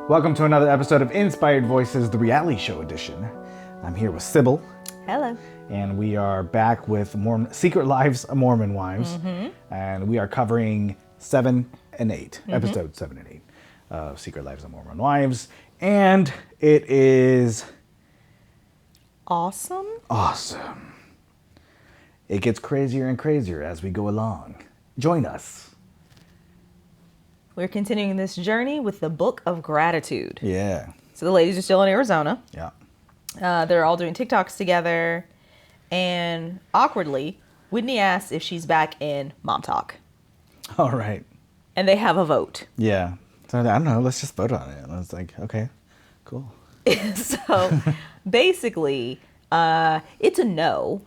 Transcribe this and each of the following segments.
Welcome to another episode of Inspired Voices, the reality show edition. I'm here with Sybil. Hello. And we are back with Secret Lives of Mormon Wives. And we are covering 7 and 8, episodes 7 and 8 of Secret Lives of Mormon Wives. And it is... awesome. It gets crazier and crazier as we go along. Join us. We're continuing this journey with the Book of Gratitude. Yeah. So the ladies are still in Arizona. Yeah. They're all doing TikToks together. And awkwardly, Whitney asks if she's back in Mom Talk. All right. And they have a vote. Yeah. So I don't know. Let's just vote on it. And I was like, okay, cool. So basically, it's a no.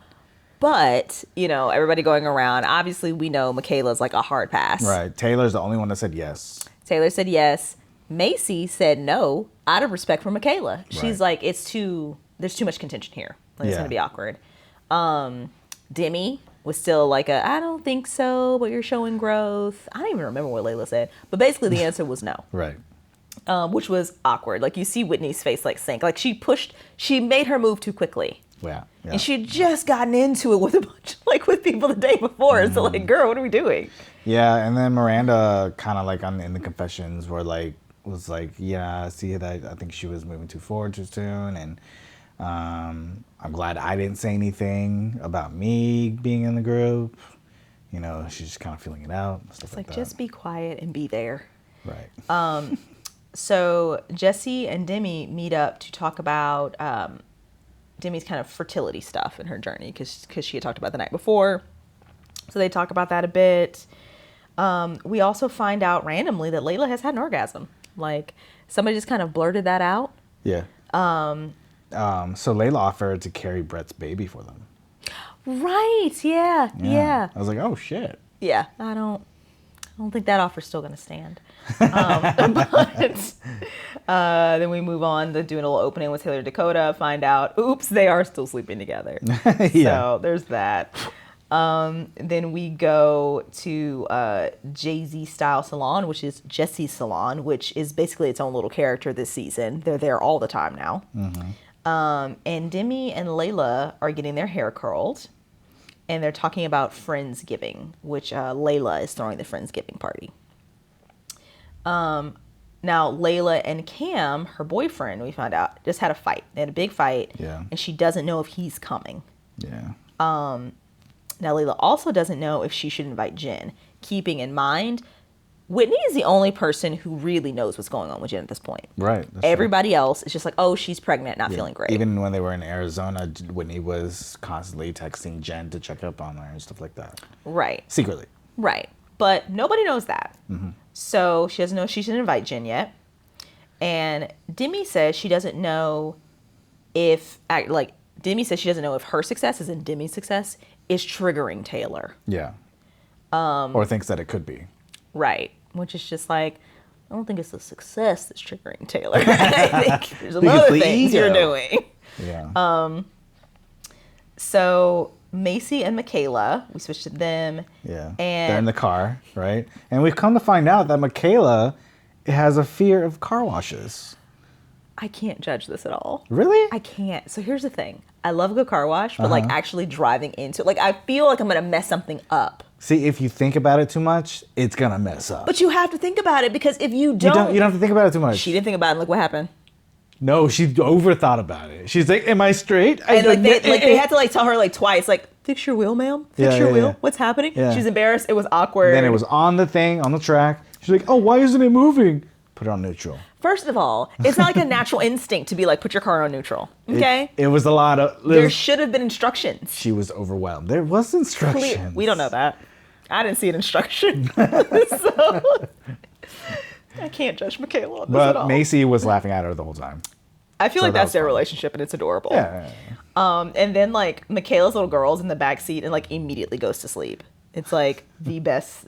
But, you know, everybody going around, obviously we know Michaela's like a hard pass. Right. Taylor's the only one that said yes. Taylor said yes. Macy said no out of respect for Michaela. She's like, there's too much contention here. Like, it's going to be awkward. Demi was still like I don't think so, but you're showing growth. I don't even remember what Layla said. But basically the answer was no. Right. Which was awkward. Like you see Whitney's face like sink. Like she made her move too quickly. Yeah. And she'd just gotten into it with a bunch, like with people the day before. So like, girl, what are we doing? Yeah, and then Miranda kind of like in the confessions was like, yeah, see that I think she was moving too forward too soon, and I'm glad I didn't say anything about me being in the group. You know, she's just kind of feeling it out. Stuff like that. Just be quiet and be there. Right. So Jessie and Demi meet up to talk about Demi's kind of fertility stuff in her journey because she had talked about the night before. So they talk about that a bit. We also find out randomly that Layla has had an orgasm. Like somebody just kind of blurted that out. Yeah. So Layla offered to carry Brett's baby for them. Right. Yeah. I was like, oh shit. Yeah. I don't think that offer's still going to stand. But then we move on to doing a little opening with Taylor Dakota, find out, oops, they are still sleeping together. So there's that. Then we go to Jay-Z style salon, which is Jessie's salon, which is basically its own little character this season. They're there all the time now. And Demi and Layla are getting their hair curled. And they're talking about Friendsgiving, which Layla is throwing the Friendsgiving party. Now, Layla and Cam, her boyfriend, we found out, just had a fight. They had a big fight. Yeah. And she doesn't know if he's coming. Yeah. Now, Layla also doesn't know if she should invite Jen, keeping in mind, Whitney is the only person who really knows what's going on with Jen at this point. Right. Everybody else is just like, oh, she's pregnant, not feeling great. Even when they were in Arizona, Whitney was constantly texting Jen to check up on her and stuff like that. Right. Secretly. Right. But nobody knows that. So she doesn't know if she should invite Jen yet. And Demi says she doesn't know if, Demi says she doesn't know if her success, as in Demi's success, is triggering Taylor. Yeah. Or thinks that it could be. Right. Which is just like, I don't think it's the success that's triggering Taylor. I think there's some other things you're doing. Yeah. So Macy and Michaela, we switched to them. Yeah. And they're in the car, right? And we've come to find out that Michaela has a fear of car washes. I can't judge this at all. Really? I can't. So here's the thing. I love a good car wash, but like actually driving into it, like I feel like I'm going to mess something up. See, if you think about it too much, it's going to mess up. But you have to think about it because if you don't... You don't have to think about it too much. She didn't think about it and look what happened. No, she overthought about it. She's like, am I straight? And they had to tell her twice, fix your wheel, ma'am. Fix your wheel. What's happening? Yeah. She's embarrassed. It was awkward. Then it was on the track. She's like, oh, why isn't it moving? Put it on neutral. First of all, it's not like a natural instinct to be like, put your car on neutral. Okay? It was a lot of... There should have been instructions. She was overwhelmed. There was instructions. We don't know that. I didn't see an instruction. So I can't judge Michaela on this at all. But Macy was laughing at her the whole time. I feel like that's their relationship and it's adorable. Yeah. And then Michaela's little girl's in the back seat and immediately goes to sleep. It's like the best.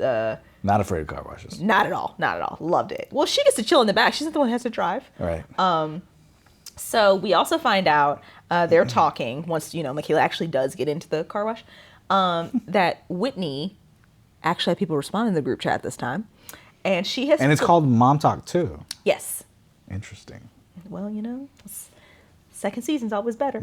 Not afraid of car washes. Not at all. Not at all. Loved it. Well, she gets to chill in the back. She's not the one who has to drive. All right. So we also find out they're talking once, Michaela actually does get into the car wash, that Whitney actually had people respond in the group chat this time. And she has... And it's called Mom Talk too. Yes. Interesting. Well, second season's always better.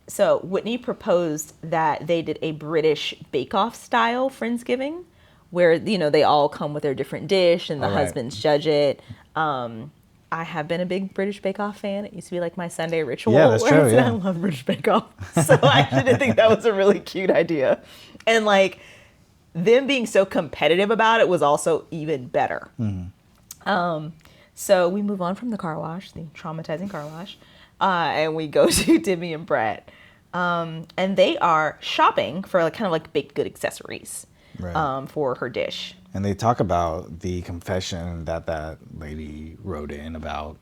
So Whitney proposed that they did a British bake-off style Friendsgiving, where they all come with their different dish and the husbands judge it. I have been a big British bake-off fan. It used to be like my Sunday ritual. Yeah, that's true. Yeah. I love British bake-off, so I actually did think that was a really cute idea, and like them being so competitive about it was also even better. So we move on from the car wash, the traumatizing car wash, and we go to Demi and Brett. And they are shopping for kind of like baked good accessories for her dish. And they talk about the confession that lady wrote in about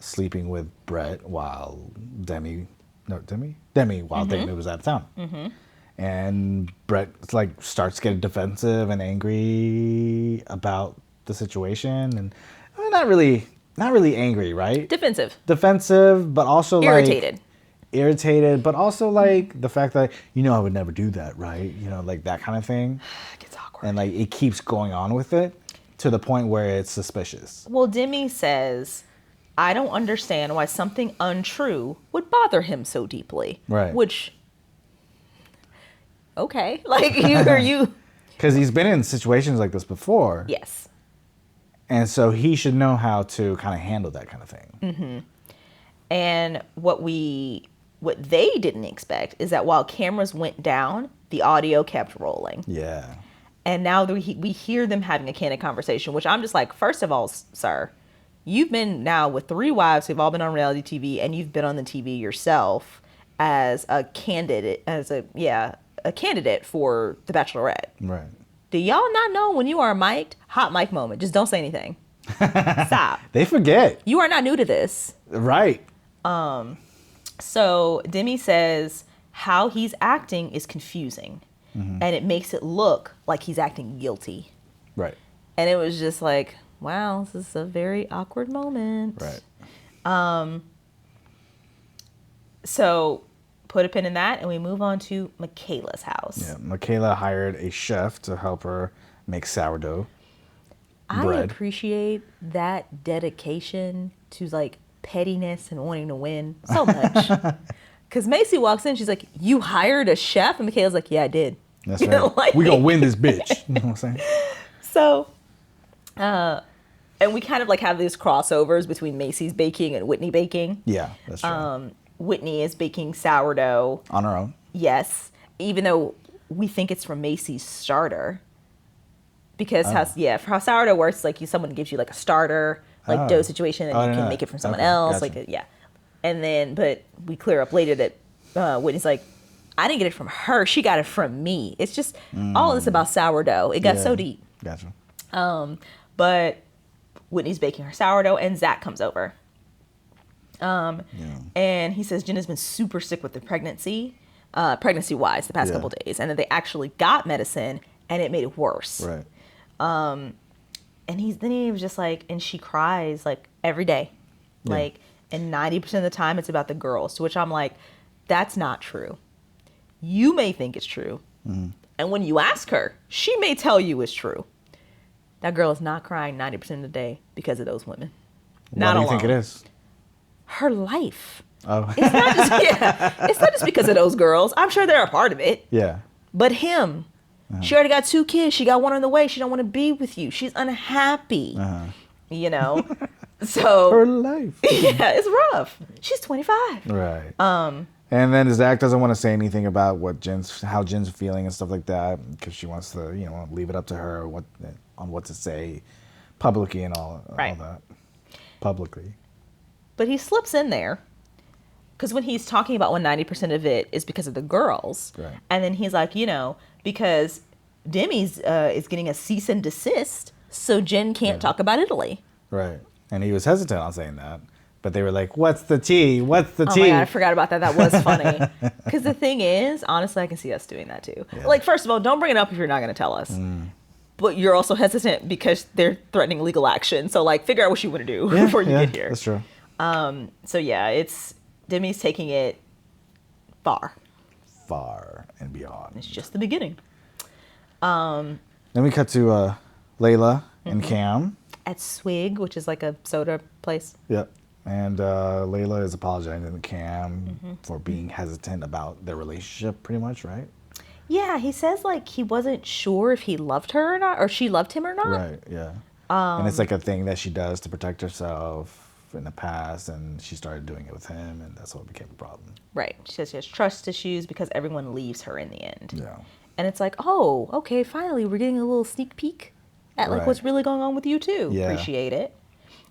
sleeping with Brett while Demi while Demi was out of town. And Brett starts getting defensive and angry about the situation, and not really angry, right? Defensive, but also irritated, but also the fact that I would never do that, right? That kind of thing. It gets awkward. And it keeps going on with it to the point where it's suspicious. Well, Demi says, I don't understand why something untrue would bother him so deeply. Right. Which, okay, you. Because he's been in situations like this before. Yes. And so he should know how to kind of handle that kind of thing. And what they didn't expect is that while cameras went down, the audio kept rolling. Yeah. And now we hear them having a candid conversation, which I'm just like, first of all, sir, you've been now with 3 wives who've all been on reality TV, and you've been on the TV yourself as a candidate, a candidate for The Bachelorette. Right. Do y'all not know when you are mic'd? Hot mic moment. Just don't say anything. Stop. They forget. You are not new to this. Right. So Demi says how he's acting is confusing, and it makes it look like he's acting guilty. Right. And it was just like, wow, this is a very awkward moment. Right. So put a pin in that, and we move on to Michaela's house. Yeah, Michaela hired a chef to help her make sourdough bread. I appreciate that dedication to pettiness and wanting to win so much. Because Macy walks in, she's like, you hired a chef? And Michaela's like, yeah, I did. That's right. We gonna win this bitch. You know what I'm saying? So, and we kind of have these crossovers between Macy's baking and Whitney baking. Yeah, that's true. Whitney is baking sourdough. On her own? Yes. Even though we think it's from Macy's starter. Because how sourdough works, someone gives you a starter, dough situation, and you can make it from someone else. Gotcha. And then, but we clear up later that Whitney's like, I didn't get it from her. She got it from me. It's just all of this about sourdough. It got so deep. Gotcha. But Whitney's baking her sourdough, and Zach comes over. And he says Jen has been super sick with the pregnancy-wise the past couple days, and that they actually got medicine, and it made it worse. Right. And he was just and she cries every day, and 90% of the time it's about the girls. To which I'm like, that's not true. You may think it's true, and when you ask her, she may tell you it's true. That girl is not crying 90% of the day because of those women. Why do you think it is? Her life. Oh. It's not just because of those girls. I'm sure they're a part of it. Yeah. But him. She already got 2 kids. She got one on the way. She don't want to be with you. She's unhappy. So her life. Yeah, it's rough. She's 25. Right. And then Zach doesn't want to say anything about how Jen's feeling and stuff like that, because she wants to, leave it up to her on what to say publicly and all that. Publicly. But he slips in there, because when he's talking about when 90% of it is because of the girls, right. And then he's like, because Demi's is getting a cease and desist, so Jen can't talk about Italy. Right. And he was hesitant on saying that. But they were like, what's the tea? What's the tea? Oh my God, I forgot about that. That was funny. Because the thing is, honestly, I can see us doing that too. Yeah. First of all, don't bring it up if you're not going to tell us. But you're also hesitant because they're threatening legal action. So figure out what you want to do before you get here. That's true. So yeah, it's Demi's taking it far and beyond. It's just the beginning. Then we cut to Layla and Cam. at Swig, which is like a soda place. Yep. And Layla is apologizing to Cam for being hesitant about their relationship, pretty much, right? Yeah, he says like he wasn't sure if he loved her or not, or she loved him or not. Right, yeah. And it's like a thing that she does to protect herself in the past, and she started doing it with him, and that's what became a problem. Right. She says she has trust issues because everyone leaves her in the end. Yeah. And it's like, oh, okay, finally, we're getting a little sneak peek at like what's really going on with you too. Yeah. Appreciate it.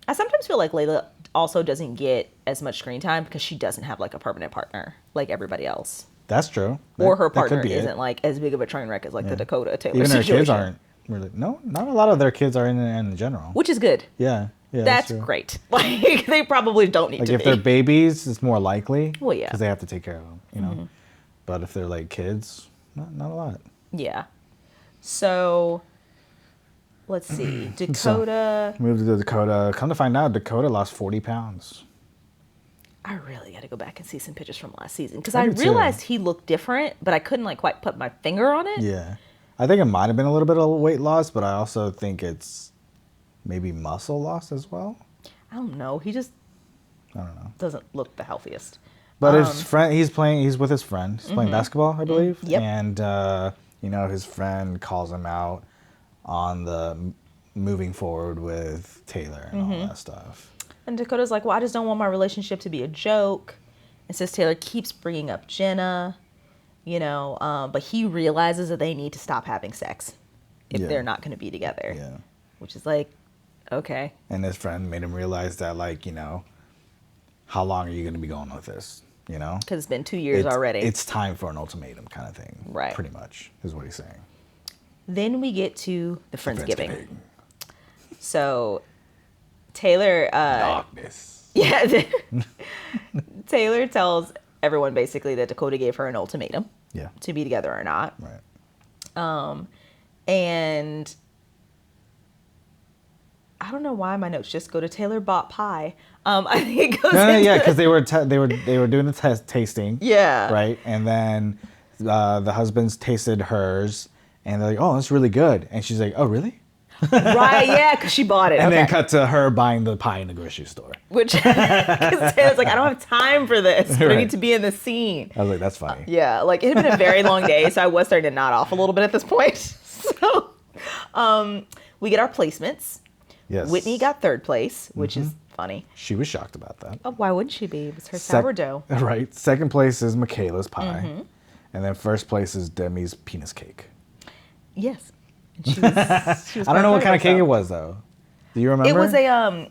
I sometimes feel like Layla also doesn't get as much screen time because she doesn't have like a permanent partner like everybody else. That's true. Or her partner isn't like as big of a train wreck as like the Dakota Taylor Even situation. her kids aren't really. No, not a lot of their kids are in general. Which is good. Yeah. Yeah, that's true. Great. Like they probably don't need like to if be. they're babies, it's more likely. Well, yeah. Because they have to take care of them, you know. But if they're like kids, not a lot. Yeah. So let's see. Dakota. Moved to Dakota. Come to find out, Dakota lost 40 pounds. I really got to go back and see some pictures from last season because I do too. realized he looked different, but I couldn't like quite put my finger on it. Yeah. I think it might have been a little bit of weight loss, but I also think it's maybe muscle loss as well. I don't know. He just I don't know. doesn't look the healthiest. But his friend, he's with his friend. He's playing basketball, I believe. Yep. And, you know, his friend calls him out on the moving forward with Taylor and all that stuff. And Dakota's like, well, I just don't want my relationship to be a joke. And says Taylor keeps bringing up Jenna, you know, but he realizes that they need to stop having sex if they're not going to be together. Yeah. Which is like, okay. And his friend made him realize that, like, you know, how long are you going to be going with this, you know? Because it's been 2 years already. It's time for an ultimatum kind of thing. Right. Pretty much is what he's saying. Then we get to the Friendsgiving. So Taylor... Darkness. Yeah. Taylor tells everyone basically that Dakota gave her an ultimatum. Yeah. To be together or not. Right. And I don't know why my notes just go to Taylor bought pie. I think it goes Yeah, because they were doing the tasting. Yeah. Right, and then the husbands tasted hers, and they're like, "Oh, it's really good," and she's like, "Oh, really?" Right, yeah, because she bought it. And then cut to her buying the pie in the grocery store. Which, because Taylor's like, I don't have time for this, but I need to be in the scene. I was like, that's funny. Yeah, like it had been a very long day, so I was starting to nod off a little bit at this point. So, we get our placements. Yes. Whitney got third place, which is funny. She was shocked about that. Oh, why wouldn't she be? It was her sourdough. Right. Second place is Michaela's pie. And then first place is Demi's penis cake. Yes. And she was I don't know what kind of cake it was, though. Do you remember? It was a,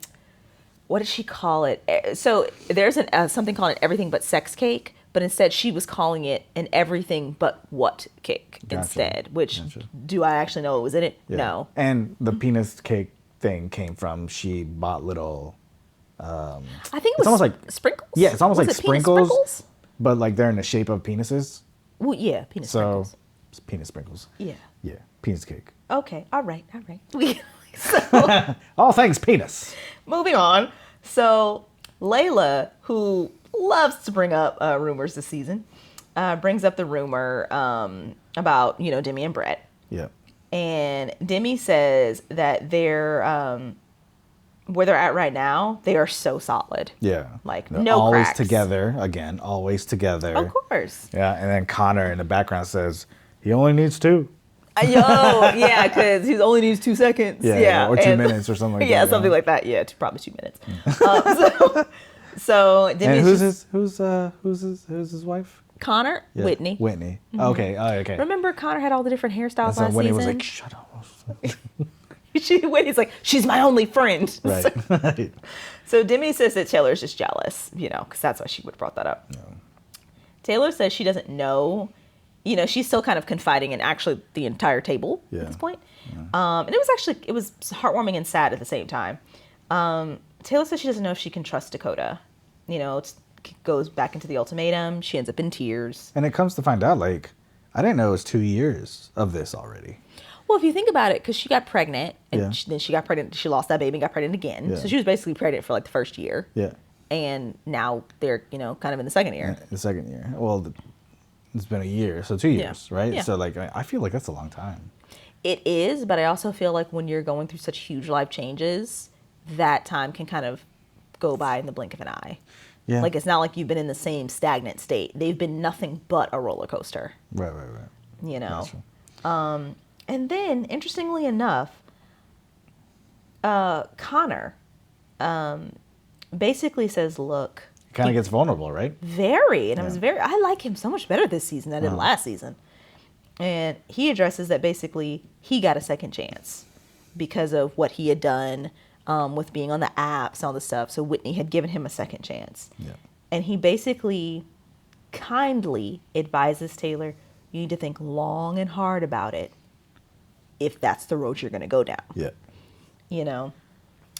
what did she call it? So there's something called an everything but sex cake, but instead she was calling it an everything but what cake instead, which do I actually know what was in it? Yeah. No. And the penis cake thing came from she bought little... I think it was almost like sprinkles. Yeah, it's almost Was like it penis sprinkles, but like they're in the shape of penises. Well, yeah, penis So, sprinkles. it's penis sprinkles. Yeah. Yeah, penis cake. Okay. All right. So, All things penis. moving on. So Layla, who loves to bring up rumors this season, brings up the rumor about, you know, Demi and Brett. Yeah. And Demi says that they're where they're at right now, they are so solid. Yeah. Like, They're no always cracks. together. Again, always together. Of course. Yeah, and then Connor in the background says, he only needs 2. Yo, yeah, because he only needs 2 seconds. Yeah. Or 2 minutes or something like that. Yeah, something like that. Yeah, probably 2 minutes. So Demi And is who's his wife? Connor, Yeah. Whitney. Whitney. Okay. Oh, okay. Remember Connor had all the different hairstyles last Whitney season? was like, shut up. Whitney's like, she's my only friend. Right. So Demi says that Taylor's just jealous, you know, because that's why she would have brought that up. No. Taylor says she doesn't know. You know, she's still kind of confiding in actually the entire table at this point. Yeah. And it was heartwarming and sad at the same time. Taylor says she doesn't know if she can trust Dakota. You know, it goes back into the ultimatum. She ends up in tears. And it comes to find out, like, I didn't know it was 2 years of this already. Well, if you think about it, because she got pregnant, and Yeah. then she got pregnant, she lost that baby and got pregnant again. Yeah. So she was basically pregnant for like the first year. Yeah. And now they're, you know, kind of in the second year. The second year. Well, It's been a year, so 2 years, right? Yeah. So like, I feel like that's a long time. It is, but I also feel like when you're going through such huge life changes, that time can kind of go by in the blink of an eye. Yeah. Like, it's not like you've been in the same stagnant state. They've been nothing but a roller coaster. Right. You know? Gotcha. And then, interestingly enough, Connor basically says, look. Kind of gets vulnerable, right? Very. And I like him so much better this season than I did last season. And he addresses that basically he got a second chance because of what he had done with being on the apps and all this stuff. So Whitney had given him a second chance. Yeah. And he basically kindly advises Taylor, you need to think long and hard about it if that's the road you're going to go down. Yeah. You know?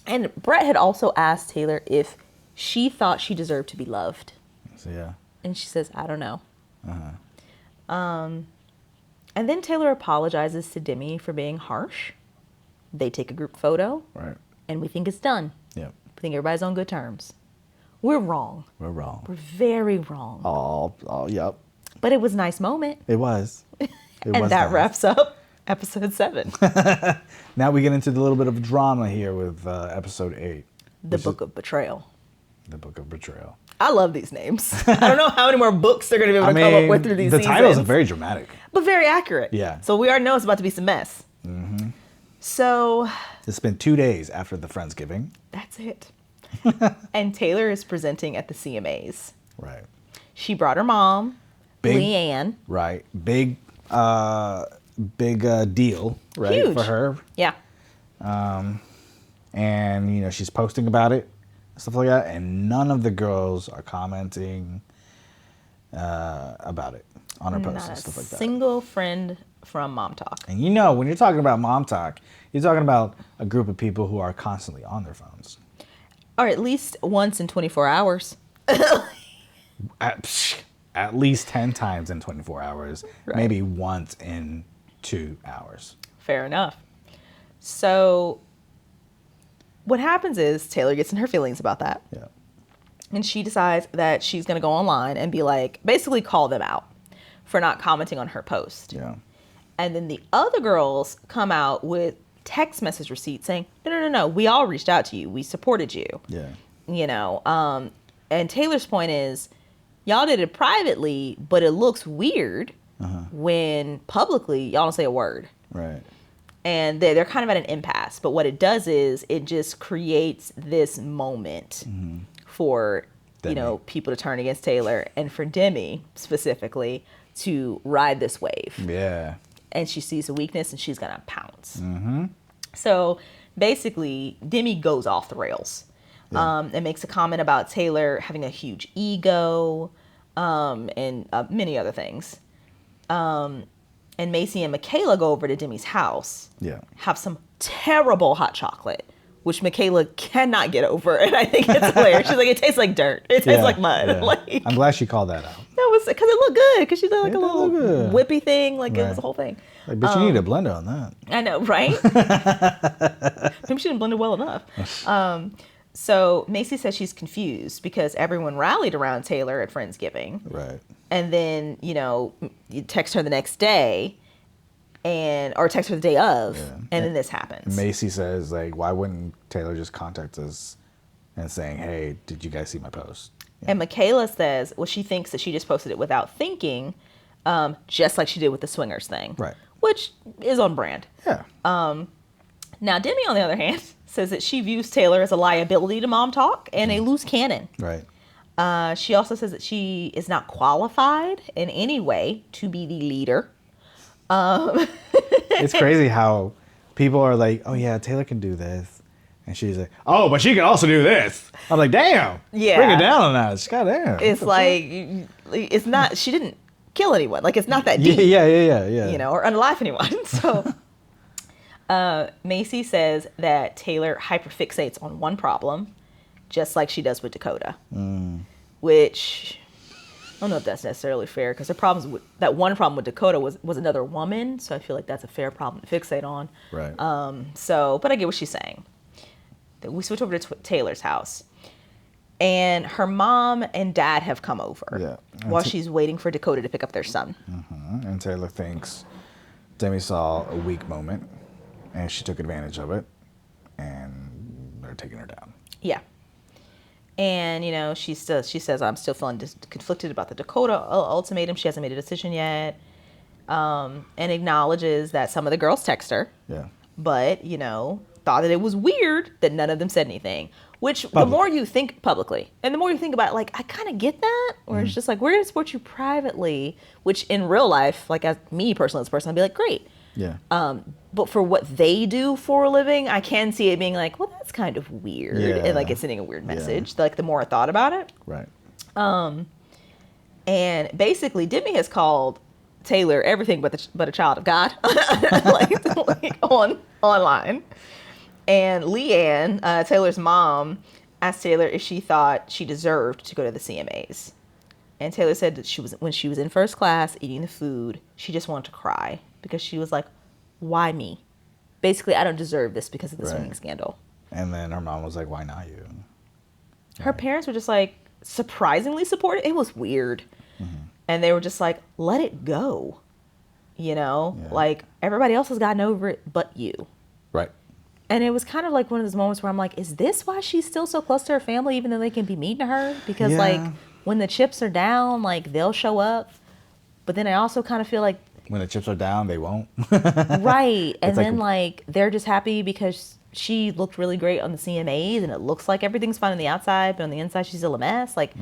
And Brett had also asked Taylor if she thought she deserved to be loved. So yeah. And she says, I don't know. And then Taylor apologizes to Demi for being harsh. They take a group photo. Right. And we think it's done. Yeah. We think everybody's on good terms. We're wrong. We're wrong. We're very wrong. Oh, yep. But it was a nice moment. It was. And that wraps up episode 7. Now we get into the little bit of drama here with episode 8. The Book of Betrayal. The Book of Betrayal. I love these names. I don't know how many more books they're going to be able to come up with through these seasons. The titles are very dramatic. But very accurate. Yeah. So we already know it's about to be some mess. Mm-hmm. So. It's been 2 days after the Friendsgiving. That's it. And Taylor is presenting at the CMAs. Right. She brought her mom, Leanne. Right. Big deal, right? Huge. For her. Yeah. And, you know, she's posting about it, stuff like that, and none of the girls are commenting about it on her posts and stuff like that. Single friend from Mom Talk. And you know, when you're talking about Mom Talk, you're talking about a group of people who are constantly on their phones. Or at least once in 24 hours. At least 10 times in 24 hours. Right. Maybe once in 2 hours. Fair enough. So what happens is Taylor gets in her feelings about that. Yeah. And she decides that she's going to go online and be like, basically call them out for not commenting on her post. Yeah. And then the other girls come out with text message receipts saying, no, we all reached out to you. We supported you. Yeah. You know, and Taylor's point is, y'all did it privately, but it looks weird when publicly y'all don't say a word. Right. And they're kind of at an impasse. But what it does is it just creates this moment for, Demi. you know, people to turn against Taylor and for Demi specifically to ride this wave. Yeah. And she sees a weakness and she's going to pounce. Mm-hmm. So basically, Demi goes off the rails. Yeah. And makes a comment about Taylor having a huge ego and many other things. And Macy and Michaela go over to Demi's house. Yeah. Have some terrible hot chocolate, which Michaela cannot get over. And I think it's hilarious. She's like, it tastes like dirt. It tastes like mud. Yeah. Like, I'm glad she called that out. that was because it looked good. Because she did like It a little looked good. whippy thing. Like Right. it was a whole thing. Like, but you need a blender on that. I know, right? Maybe she didn't blend it well enough. So Macy says she's confused because everyone rallied around Taylor at Friendsgiving. Right. And then, you know, you text her the next day or text her the day of, and then this happens. Macy says, like, why wouldn't Taylor just contact us and saying, hey, did you guys see my post? Yeah. And Michaela says, well, she thinks that she just posted it without thinking, just like she did with the swingers thing. Right. Which is on brand. Yeah. Now, Demi, on the other hand, says that she views Taylor as a liability to Mom Talk and a loose cannon. Right. She also says that she is not qualified in any way to be the leader. It's crazy how people are like, oh, yeah, Taylor can do this. And she's like, oh, but she can also do this. I'm like, damn. Yeah. Bring it down a notch. Goddamn. It's like, it's not, she didn't kill anyone. Like, it's not that deep. Yeah. You know, or unalive anyone. So Macy says that Taylor hyperfixates on one problem, just like she does with Dakota. Which, I don't know if that's necessarily fair, because that one problem with Dakota was another woman, so I feel like that's a fair problem to fixate on. Right. But I get what she's saying. We switch over to Taylor's house. And her mom and dad have come over while And she's waiting for Dakota to pick up their son. and Taylor thinks Demi saw a weak moment, and she took advantage of it, and they're taking her down. Yeah. And, you know, she says, I'm still feeling conflicted about the Dakota ultimatum. She hasn't made a decision yet. And acknowledges that some of the girls text her. Yeah. But, you know, thought that it was weird that none of them said anything. Which, the more you think publicly, and the more you think about it, like, I kind of get that. Where it's just like, we're going to support you privately. Which, in real life, like, as me personally, as a person, I'd be like, great. Yeah. But for what they do for a living, I can see it being like, well, that's kind of weird. Yeah. And, like, it's sending a weird message. Like, the more I thought about it. Right. And basically, Demi has called Taylor everything but a child of God, like online. And Leanne, Taylor's mom, asked Taylor if she thought she deserved to go to the CMAs. And Taylor said that when she was in first class eating the food, she just wanted to cry because she was like, why me? Basically, I don't deserve this because of the swimming scandal. And then her mom was like, why not you? Her parents were just like surprisingly supportive. It was weird. And they were just like, let it go. You know, like everybody else has gotten over it but you. Right. And it was kind of like one of those moments where I'm like, is this why she's still so close to her family, even though they can be mean to her? Because like when the chips are down, like they'll show up. But then I also kind of feel like when the chips are down, they won't. Right. And then like they're just happy because she looked really great on the CMAs and it looks like everything's fine on the outside, but on the inside she's still a mess. Like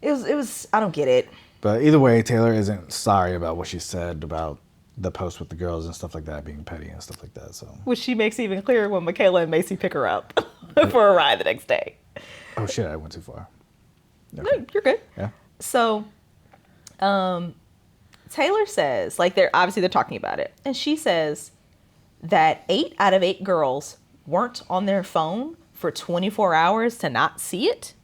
it was I don't get it. But either way, Taylor isn't sorry about what she said about the post with the girls and stuff like that being petty and stuff like that. So which she makes even clearer when Michaela and Macy pick her up for a ride the next day. Oh shit, I went too far. Okay. No, you're good. Yeah. So Taylor says, like they're talking about it. And she says that 8 out of 8 girls weren't on their phone for 24 hours to not see it.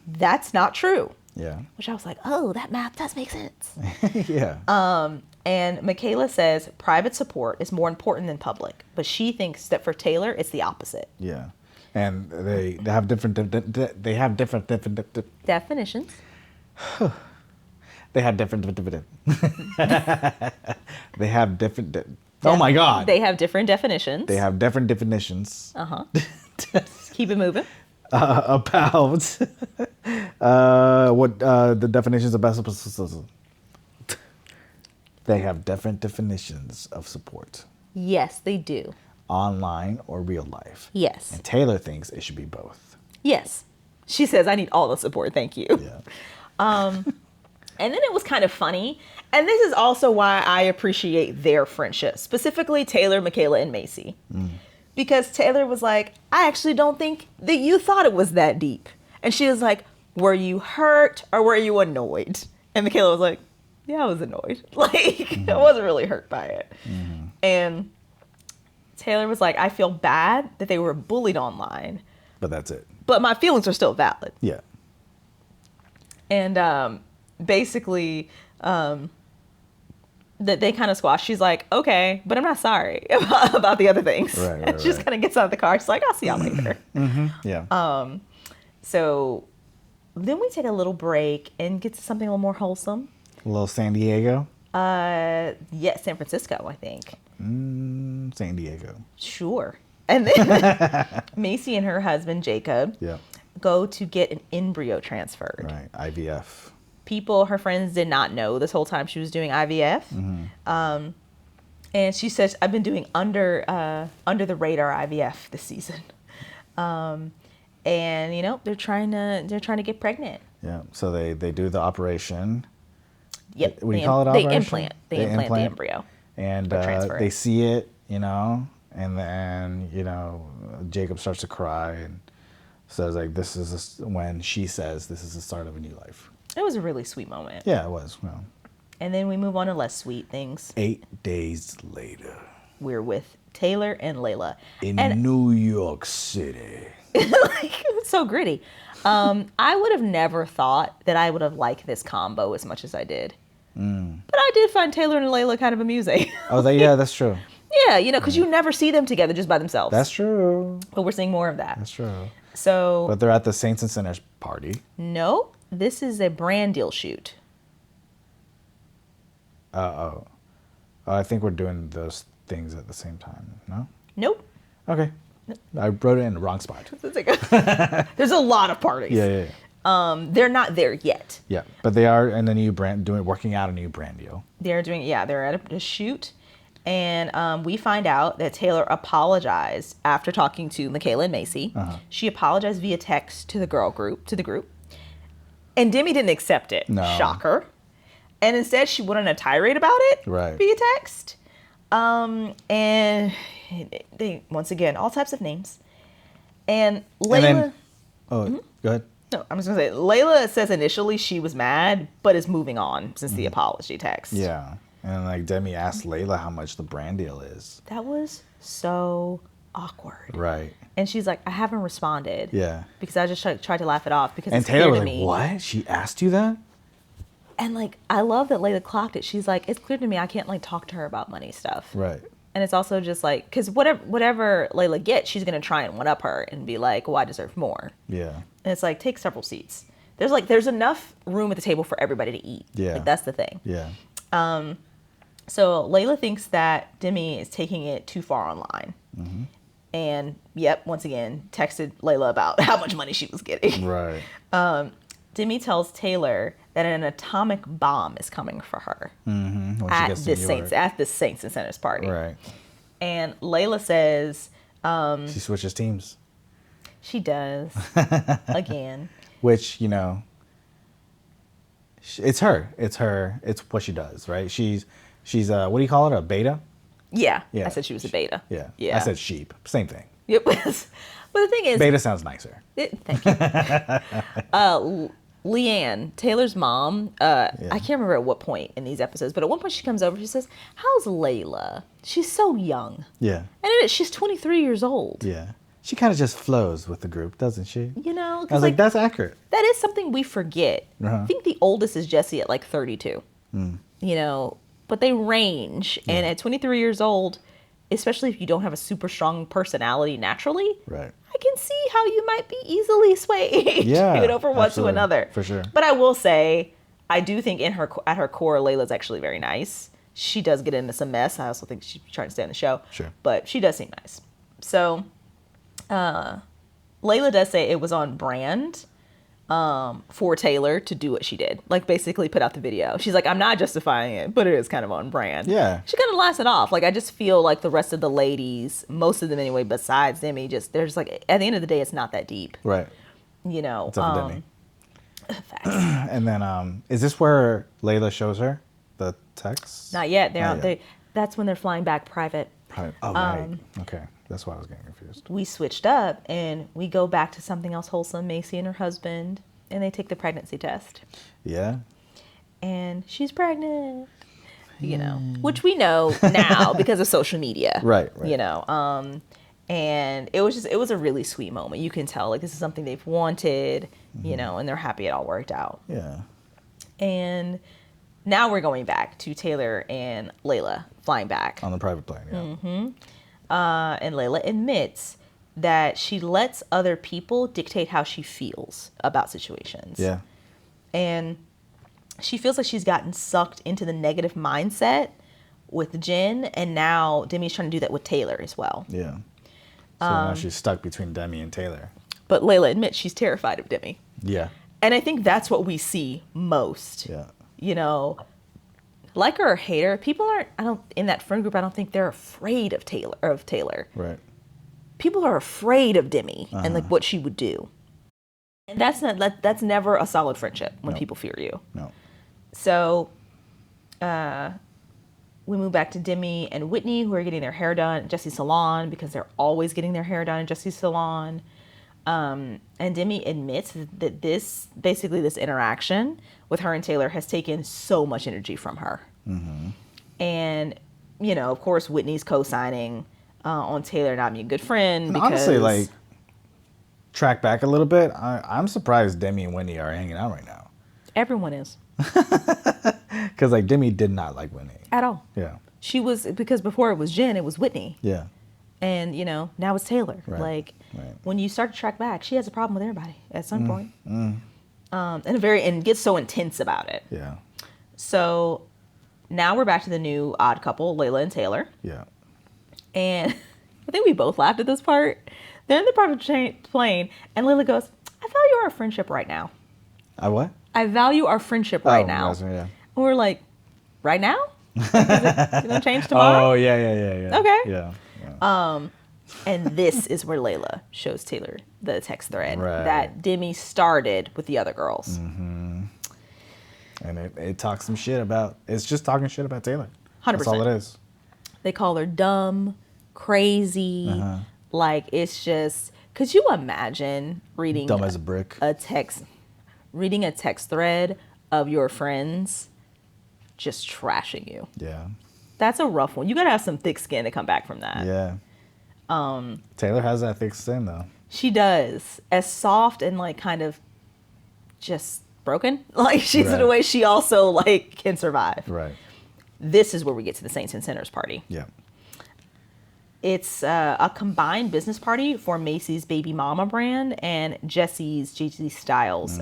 That's not true. Yeah. Which I was like, oh, that math does make sense. Yeah. And Michaela says private support is more important than public, but she thinks that for Taylor, it's the opposite. Yeah. And they have different definitions. They have different They have different. Oh my God. They have different definitions. They have different definitions. Keep it moving. About what the definitions of best. They have different definitions of support. Yes, they do. Online or real life. Yes. And Taylor thinks it should be both. Yes. She says, I need all the support. Thank you. Yeah. And then it was kind of funny. And this is also why I appreciate their friendship, specifically Taylor, Michaela, and Macy. Because Taylor was like, I actually don't think that you thought it was that deep. And she was like, were you hurt or were you annoyed? And Michaela was like, yeah, I was annoyed. Like, I wasn't really hurt by it. And Taylor was like, I feel bad that they were bullied online. But that's it. But my feelings are still valid. Yeah. And basically, that they kind of squashed. She's like, okay, but I'm not sorry about the other things. Right, and she just kind of gets out of the car. She's like, I'll see y'all later. Yeah. So then we take a little break and get to something a little more wholesome. A little San Diego. Yeah, San Francisco, I think. San Diego. Sure. And then Macy and her husband, Jacob, go to get an embryo transferred. Right, IVF. Her friends did not know this whole time she was doing IVF. And she says, I've been doing under the radar IVF this season. And you know, they're trying to get pregnant. Yeah. So they do the operation. Yep. What do you call it? Operation? They implant the embryo. And they see it, you know, and then, you know, Jacob starts to cry and says like, when she says this is the start of a new life. It was a really sweet moment. Yeah, it was. Well, and then we move on to less sweet things. 8 days later. We're with Taylor and Layla. In New York City. Like, it was so gritty. I would have never thought that I would have liked this combo as much as I did. But I did find Taylor and Layla kind of amusing. I was like, yeah, that's true. Yeah, because you never see them together just by themselves. That's true. But we're seeing more of that. That's true. So. But they're at the Saints and Sinners party. No, this is a brand deal shoot. Oh, I think we're doing those things at the same time. No? Nope. Okay. I wrote it in the wrong spot. There's a lot of parties. Yeah. They're not there yet. Yeah, but they are in a new brand, working out a new brand deal. They're at a shoot. And we find out that Taylor apologized after talking to Michaela and Macy. She apologized via text to the group. And Demi didn't accept it. No. Shocker. And instead, she went on a tirade about it via text. And they, once again, all types of names. And Layla... Go ahead. No, I'm just going to say, Layla says initially she was mad, but is moving on since the apology text. Yeah. And like Demi asked Layla how much the brand deal is. That was so awkward. Right. And she's like, I haven't responded. Yeah. Because I just tried to laugh it off because and it's Taylor clear was to like, me. what? She asked you that? And like, I love that Layla clocked it. She's like, it's clear to me I can't like talk to her about money stuff. Right. And it's also just like, because whatever Layla gets, she's going to try and one up her and be like, well, I deserve more. Yeah. And it's like, take several seats. There's enough room at the table for everybody to eat. Yeah. Like, that's the thing. Yeah. So Layla thinks that Demi is taking it too far online. And once again, texted Layla about how much money she was getting. Right. Demi tells Taylor that an atomic bomb is coming for her at the Saints and Sinners party. Right. And Layla says she switches teams. She does again. Which, it's her. It's what she does, right? She's what do you call it? A beta? Yeah. I said she was a beta. Yeah. I said sheep. Same thing. Yep. But the thing is, beta sounds nicer. Thank you. Leanne, Taylor's mom, I can't remember at what point in these episodes, but at one point she comes over, she says, how's Layla? She's so young. Yeah. And she's 23 years old. Yeah. She kind of just flows with the group, doesn't she? I was like, that's accurate. That is something we forget. I think the oldest is Jessie at like 32. But they range. And at 23 years old, especially if you don't have a super strong personality naturally, right, I can see how you might be easily swayed from one to another. For sure. But I will say, I do think at her core, Layla's actually very nice. She does get into some mess. I also think she's trying to stay on the show. Sure. But she does seem nice. So Layla does say it was on brand for Taylor to do what she did. Like, basically put out the video. She's like, I'm not justifying it, but it is kind of on brand. Yeah. She kind of laughs it off. Like, I just feel like the rest of the ladies, most of them anyway, besides Demi, they're just like, at the end of the day, it's not that deep. Right. It's up to Demi. Facts. And then, is this where Layla shows her the text? Not yet. That's when they're flying back private. Oh, right. Okay. That's why I was getting confused. We switched up and we go back to something else wholesome. Macy and her husband, and they take the pregnancy test. Yeah. And she's pregnant, which we know now because of social media. Right. And it was a really sweet moment. You can tell, like, this is something they've wanted, and they're happy it all worked out. Yeah. And now we're going back to Taylor and Layla flying back. On the private plane, yeah. Mm-hmm. And Layla admits that she lets other people dictate how she feels about situations. Yeah. And she feels like she's gotten sucked into the negative mindset with Jen, and now Demi's trying to do that with Taylor as well. Yeah. So now she's stuck between Demi and Taylor. But Layla admits she's terrified of Demi. Yeah. And I think that's what we see most. Yeah. Like her or hate her, people in that friend group, I don't think they're afraid of Taylor. Right. People are afraid of Demi and like what she would do. And that's never a solid friendship when people fear you. No. So we move back to Demi and Whitney, who are getting their hair done at Jessie's salon because they're always getting their hair done at Jessie's salon. And Demi admits that this interaction with her and Taylor has taken so much energy from her. Mm-hmm. And, of course, Whitney's co-signing on Taylor not being a good friend. And honestly, like, track back a little bit, I'm surprised Demi and Whitney are hanging out right now. Everyone is. Because, like, Demi did not like Whitney. At all. Yeah. She was, because before it was Jen, it was Whitney. Yeah. And, now it's Taylor. Right. Like, Right. when you start to track back, she has a problem with everybody at some point. And gets so intense about it. Yeah. So now we're back to the new odd couple, Layla and Taylor. Yeah. And I think we both laughed at this part. They're in the private plane, and Layla goes, I value our friendship right now. I what? I value our friendship right now. Yeah. And we're like, right now? Is it going to change tomorrow? Oh, yeah. Okay. Yeah. And this is where Layla shows Taylor the text thread Right. that Demi started with the other girls. And it talks some shit about, it's just talking shit about Taylor. 100%. That's all it is. They call her dumb, crazy. Like, it's just, could you imagine reading Dumb as a brick. reading a text thread of your friends just trashing you? Yeah. That's a rough one. You got to have some thick skin to come back from that. Yeah. Taylor has that thick skin, though. She does. As soft and, like, kind of just broken. Like, she's in a way she also, like, can survive. Right. This is where we get to the Saints and Sinners party. Yeah. It's a combined business party for Macy's Baby Mama brand and Jessie's JG Styles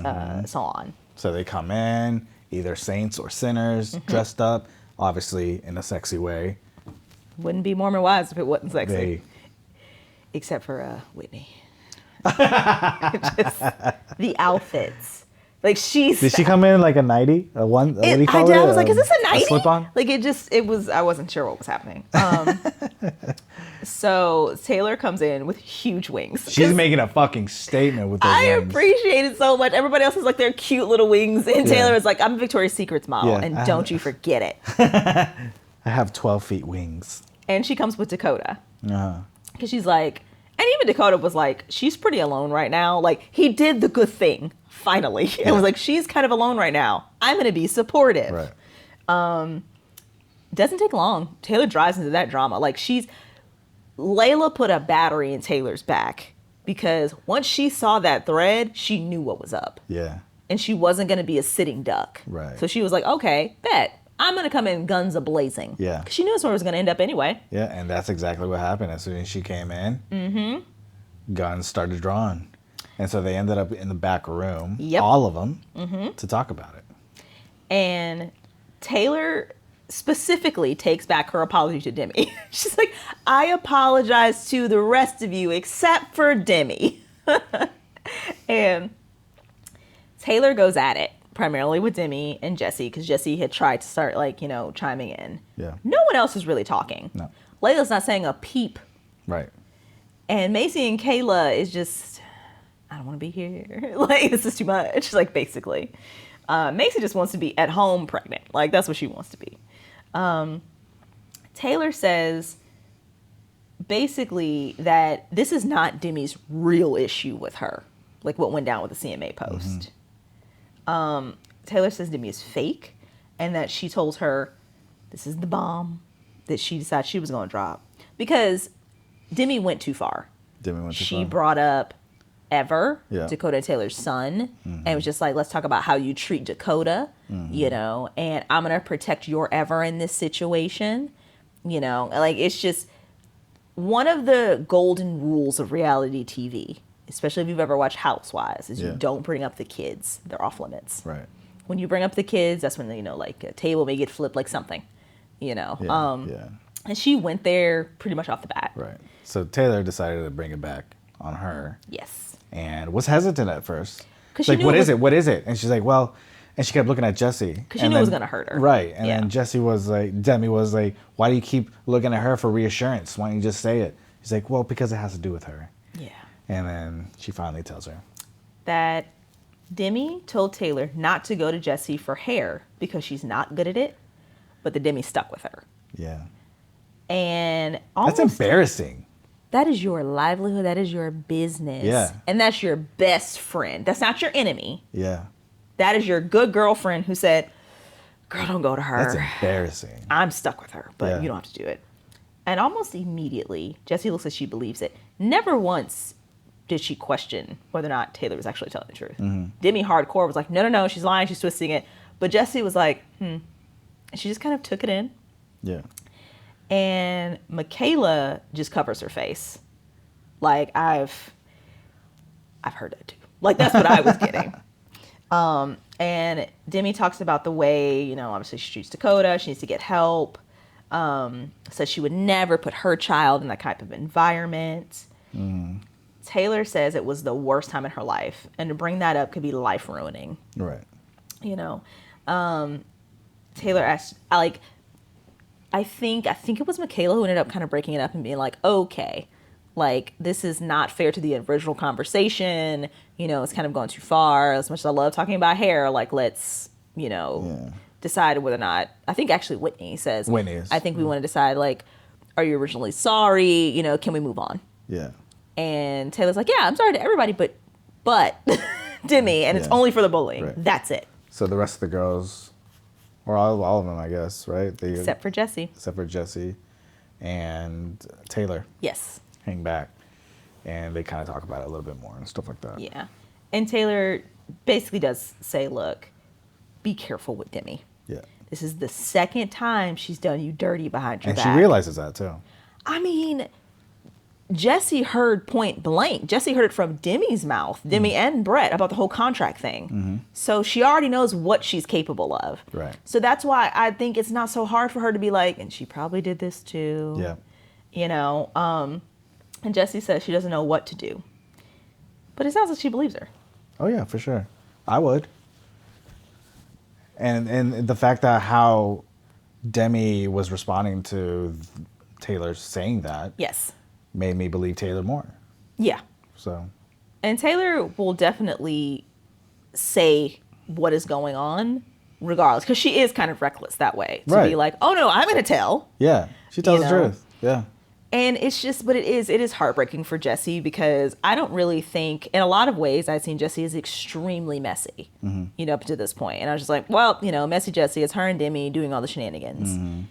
salon. So they come in, either saints or sinners, dressed up, obviously in a sexy way. Wouldn't be Mormon wives if it wasn't sexy. Except for Whitney. Just the outfits. Like, Did she come in like a nightie? What do you call it? I was like, is this a nightie? A slip-on? Like, I wasn't sure what was happening. So Taylor comes in with huge wings. She's making a fucking statement with those wings. Appreciate it so much. Everybody else is like their cute little wings. And Taylor is like, I'm a Victoria's Secrets model. Yeah. And don't you forget it. I have 12 feet wings. And she comes with Dakota. Uh-huh. Because she's like, and even Dakota was like, she's pretty alone right now. Like, he did the good thing, finally. And was like, she's kind of alone right now. I'm going to be supportive. Right. Doesn't take long. Taylor drives into that drama. Like, Layla put a battery in Taylor's back because once she saw that thread, she knew what was up. Yeah. And she wasn't going to be a sitting duck. Right. So she was like, okay, bet. I'm going to come in guns a-blazing. Yeah. Because she knew that's where it was going to end up anyway. Yeah, and that's exactly what happened. As soon as she came in, guns started drawing. And so they ended up in the back room, all of them, to talk about it. And Taylor specifically takes back her apology to Demi. She's like, I apologize to the rest of you except for Demi. And Taylor goes at it primarily with Demi and Jessie because Jessie had tried to start, like, chiming in. Yeah. No one else is really talking. No. Layla's not saying a peep. Right. And Macy and Kayla is just, I don't want to be here. Like, this is too much, like, basically. Macy just wants to be at home pregnant. Like, that's what she wants to be. Taylor says, basically, that this is not Demi's real issue with her. Like, what went down with the CMA post. Taylor says Demi is fake and that she told her this is the bomb that she decided she was going to drop. Because Demi went too far. She brought up Ever, Dakota and Taylor's son, and was just like, let's talk about how you treat Dakota, and I'm going to protect your Ever in this situation, like, it's just one of the golden rules of reality TV, especially if you've ever watched Housewives, is you don't bring up the kids. They're off limits. Right. When you bring up the kids, that's when, like, a table may get flipped, like something, And she went there pretty much off the bat. Right. So Taylor decided to bring it back on her. Yes. And was hesitant at first. Because like, what is it? What is it? And she's like, well, and she kept looking at Jessie. Because she knew it was going to hurt her. Right. And then Jessie was like, Demi was like, why do you keep looking at her for reassurance? Why don't you just say it? She's like, well, because it has to do with her. Yeah. And then she finally tells her that Demi told Taylor not to go to Jessie for hair because she's not good at it, but the Demi stuck with her. Yeah. And that's embarrassing. That is your livelihood. That is your business. Yeah. And that's your best friend. That's not your enemy. Yeah. That is your good girlfriend who said, girl, don't go to her. That's embarrassing. I'm stuck with her, but you don't have to do it. And almost immediately, Jessie looks like she believes it. Never once did she question whether or not Taylor was actually telling the truth. Demi hardcore was like, no, she's lying, she's twisting it. But Jessie was like, And she just kind of took it in. Yeah. And Michaela just covers her face. Like, I've heard that too. Like, that's what I was getting. And Demi talks about the way, you know, obviously she treats Dakota. She needs to get help. Says she would never put her child in that type of environment. Taylor says it was the worst time in her life. And to bring that up could be life ruining. Right. You know, Taylor asked, like, I think it was Michaela who ended up kind of breaking it up and being like, okay, like, this is not fair to the original conversation. You know, it's kind of gone too far. As much as I love talking about hair, like, let's, you know, decide whether or not, I think actually Whitney says, I think we want to decide, like, are you originally sorry? You know, can we move on? Yeah. And Taylor's like, yeah, I'm sorry to everybody, but Demi, and it's only for the bullying. Right. That's it. So the rest of the girls, or all of them, I guess, right? Except for Jessie. Except for Jessie and Taylor. Yes. Hang back. And they kind of talk about it a little bit more and stuff like that. Yeah. And Taylor basically does say, look, be careful with Demi. Yeah. This is the second time she's done you dirty behind your back. And she realizes that, too. I mean, Jessie heard point blank. Jessie heard it from Demi's mouth, Demi and Brett, about the whole contract thing. So she already knows what she's capable of. Right. So that's why I think it's not so hard for her to be like, and she probably did this too. Yeah. You know, and Jessie says she doesn't know what to do. But it sounds like she believes her. Oh, yeah, for sure. I would. And the fact that how Demi was responding to Taylor saying that. Yes. Made me believe Taylor more. Yeah. So. And Taylor will definitely say what is going on regardless, because she is kind of reckless that way. To be like, oh no, I'm going to tell. Yeah. She tells the truth. Yeah. And it's just, but it is heartbreaking for Jessie, because I don't really think, in a lot of ways, I've seen Jessie as extremely messy, you know, up to this point. And I was just like, well, you know, messy Jessie, it's her and Demi doing all the shenanigans.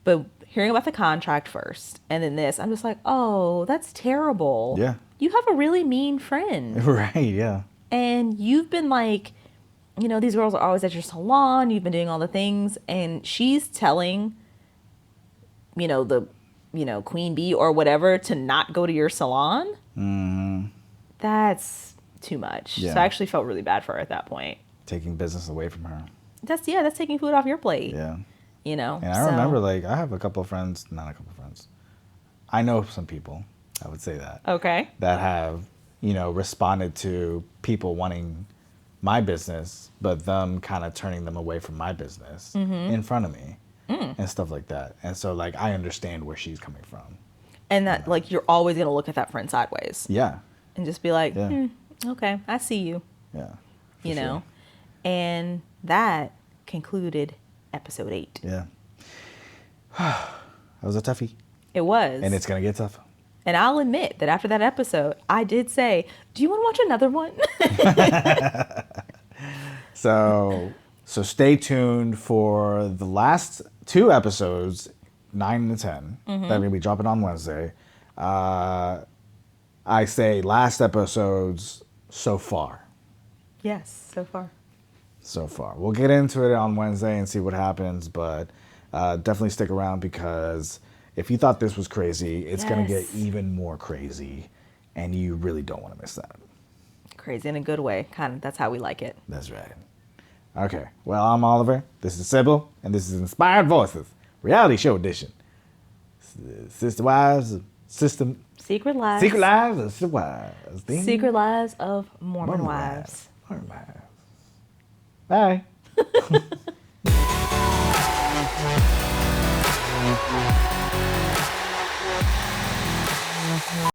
But hearing about the contract first and then this, I'm just like, oh, that's terrible. Yeah. You have a really mean friend. Right, yeah. And you've been like, you know, these girls are always at your salon. You've been doing all the things. And she's telling, you know, the, you know, Queen Bee or whatever to not go to your salon. That's too much. Yeah. So I actually felt really bad for her at that point. Taking business away from her. That's taking food off your plate. Yeah. You know? And I remember, like, I have a couple of friends, not a couple of friends. I know some people, I would say that. Okay. That have, you know, responded to people wanting my business, but them kind of turning them away from my business in front of me and stuff like that. And so, like, I understand where she's coming from. And that, like, you're always going to look at that friend sideways. Yeah. And just be like, okay, I see you. Yeah. You know? And that concluded episode 8. Yeah. That was a toughie. It was. And it's going to get tough. And I'll admit that after that episode, I did say, do you want to watch another one? So stay tuned for the last 2 episodes, 9 and 10, that are going to be dropping on Wednesday. I say last episodes so far. Yes, so far. So far. We'll get into it on Wednesday and see what happens, but definitely stick around, because if you thought this was crazy, it's going to get even more crazy, and you really don't want to miss that. Crazy in a good way. Kind of, that's how we like it. That's right. Okay, well, I'm Oliver, this is Sybil, and this is Inspired Voices, reality show edition. Sister Wives, Secret Lives. Secret Lives of Sister Wives. Secret Lives of Mormon Wives. Mormon Wives. Bye.